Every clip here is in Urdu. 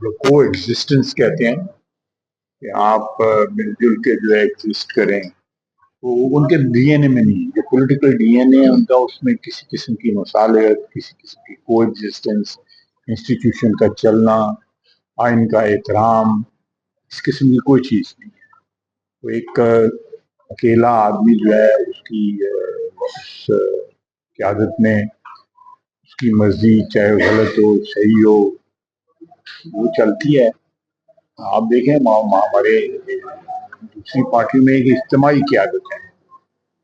جو کو ایگزسٹنس کہتے ہیں کہ آپ مل جل کے جو ہے ایگزسٹ کریں، وہ ان کے ڈی این اے میں نہیں. جو پولیٹیکل ڈی این اے ان کا، اس میں کسی قسم کی مصالحت، کسی قسم کی کو ایگزسٹنس، انسٹیٹیوشن کا چلنا، آئین کا احترام، اس قسم کی کوئی چیز نہیں ہے. وہ ایک اکیلا آدمی جو ہے اس کی اس قیادت میں اس کی مرضی چاہے غلط ہو صحیح ہو وہ چلتی ہے. آپ دیکھیں ہمارے دوسری پارٹیوں میں ایک اجتماعی قیادت ہے.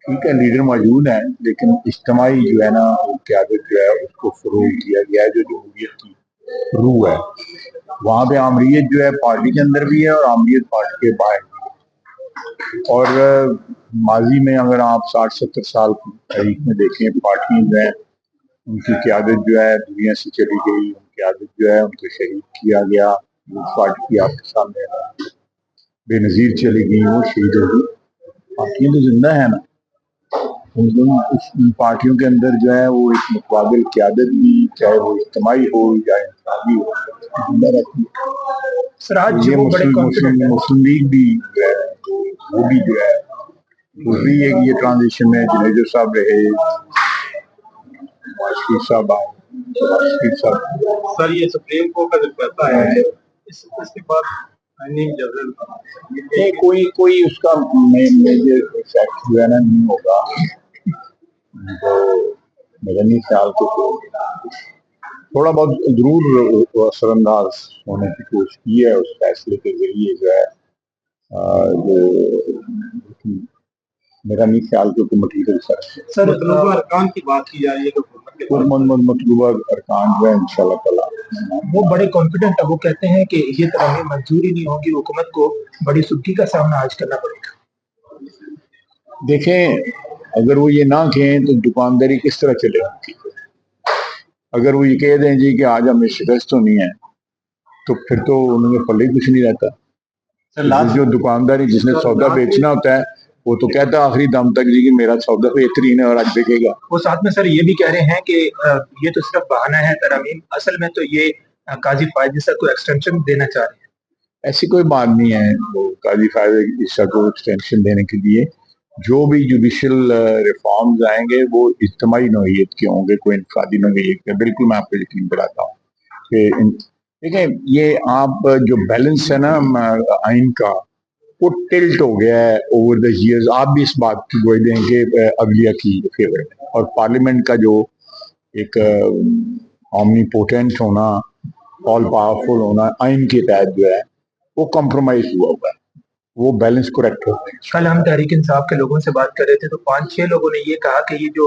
ٹھیک ہے لیڈر موجود ہیں لیکن اجتماعی جو ہے نا قیادت جو ہے اس کو فروغ دیا گیا ہے، جو جمہوریت کی روح ہے. وہاں پہ آمریت جو ہے پارٹی کے اندر بھی ہے اور آمریت پارٹی کے باہر بھی ہے. اور ماضی میں اگر آپ 60-70 سال کی تاریخ میں دیکھیں، پارٹیاں جو ہے ان کی قیادت جو ہے دنیا سے چلی گئی، ان کی قیادت جو ہے ان کو شہید کیا گیا. پارٹی کی آپ کے سامنے بے نظیر چلی گئی، وہ شہید ہو گئی. پارٹیاں تو زندہ ہے نا. ان پارٹیوں کے اندر جو ہے وہ ایک متبادل قیادت بھی، چاہے وہ اجتماعی ہو یا انفرادی ہو، زندہ رہتی ہے. سر آج یہ وہ بڑے کانفیڈنٹ ہیں. مسلم لیگ بھی جو ہے وہ بھی جو ہے وہ بھی ایک یہ ٹرانزیشن میں جنیجو صاحب رہے، شریف صاحب آئے، شریف صاحب. سر یہ سپریم کورٹ کا جو فیصلہ ہے اس کے بعد کوئی اس کا میجر افیکٹ جو ہے نا نہیں ہوگا. تو میرا نہیں خیال کہ تھوڑا بہت ضرور اثر انداز ہونے کی کوشش کی ہے اس فیصلے کے ذریعے جو ہے میرا نہیں خیال کہ کوئی مٹیریل سر مطلوبہ ارکان کی بات کی جا رہی ہے مطلوبہ ارکان جو ہے انشاءاللہ تعالی وہ بڑے کانفیڈنٹ ہے. وہ کہتے ہیں کہ یہ ترامیم منظور ہی نہیں ہوگی، حکومت کو بڑی سختی کا سامنا آج کرنا پڑے گا. دیکھیں اگر وہ یہ نہ کہیں تو دکانداری کس طرح چلے گی؟ اگر وہ یہ کہہ دیں جی کہ آج ہمیں شکست ہونی ہے تو پھر تو انہوں نے پلے کچھ نہیں رہتا. جو دکانداری جس نے سودا بیچنا ہوتا ہے وہ تو کہتا ہے آخری دم تک جی کہ میرا سودا بہترین ہے اور آج بکے گا. وہ ساتھ میں سر یہ بھی کہہ رہے ہیں کہ یہ تو صرف بہانہ ہے ترامیم، اصل میں تو یہ قاضی فائز عیسیٰ کو ایکسٹینشن دینا چاہ رہے ہیں. ایسی کوئی بات نہیں ہے. وہ قاضی فائز عیسیٰ کو ایکسٹینشن دینے کے لیے جو بھی جوڈیشل ریفارمز آئیں گے وہ اجتماعی نوعیت کے ہوں گے، کوئی انفرادی نوعیت کے. بالکل میں آپ کو یقین دلاتا ہوں کہ دیکھیں یہ آپ جو بیلنس ہے نا آئین کا وہ ٹلٹ ہو گیا ہے اوور دا ایئرز. آپ بھی اس بات کی گوئی دیں کہ عدلیہ کی فیور میں، اور پارلیمنٹ کا جو ایک اومنی پوٹینٹ ہونا، آل پاورفل ہونا آئین کے تحت جو ہے وہ کمپرومائز ہوا ہے. وہ بیلنس کریکٹ ہو گیا. کل ہم تحریک انصاف کے لوگوں سے بات کر رہے تھے تو 5-6 لوگوں نے یہ کہا کہ یہ جو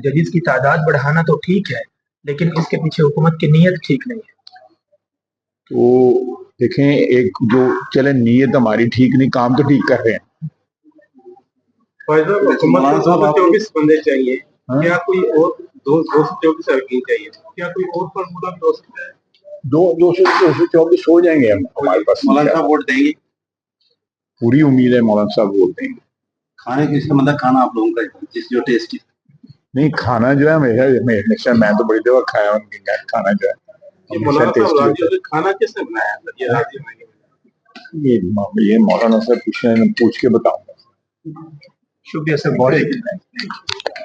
ججز کی تعداد بڑھانا تو ٹھیک ہے لیکن اس کے پیچھے حکومت کی نیت ٹھیک نہیں ہے. تو دیکھیں ایک جو چلے نیت ہماری ٹھیک نہیں، کام تو ٹھیک کر رہے ہیں. حکومت کو 224 بندے چاہیے، کیا کوئی اور 224 ارکین چاہیے؟ کیا کوئی اور فارمولا بھی ہو سکتا ہے؟ 224 ہو جائیں گے ہمارے پاس. مولانا صاحب ووٹ دیں گے؟ پوری امید ہے مولانا صاحب ووٹ دیں گے. کھانے کس کا مطلب کھانا آپ لوگوں کا جس جو ٹیسٹی نہیں کھانا جو ہے ہمیشہ میں تو بڑی دفعہ کھایا ہوں ان کے کھانا جو ہے مولانا صاحب کھانا کس نے بنایا؟ یہ مولانا صاحب پوچھ کے بتاؤں گا. شکریہ سر، بہت شکریہ.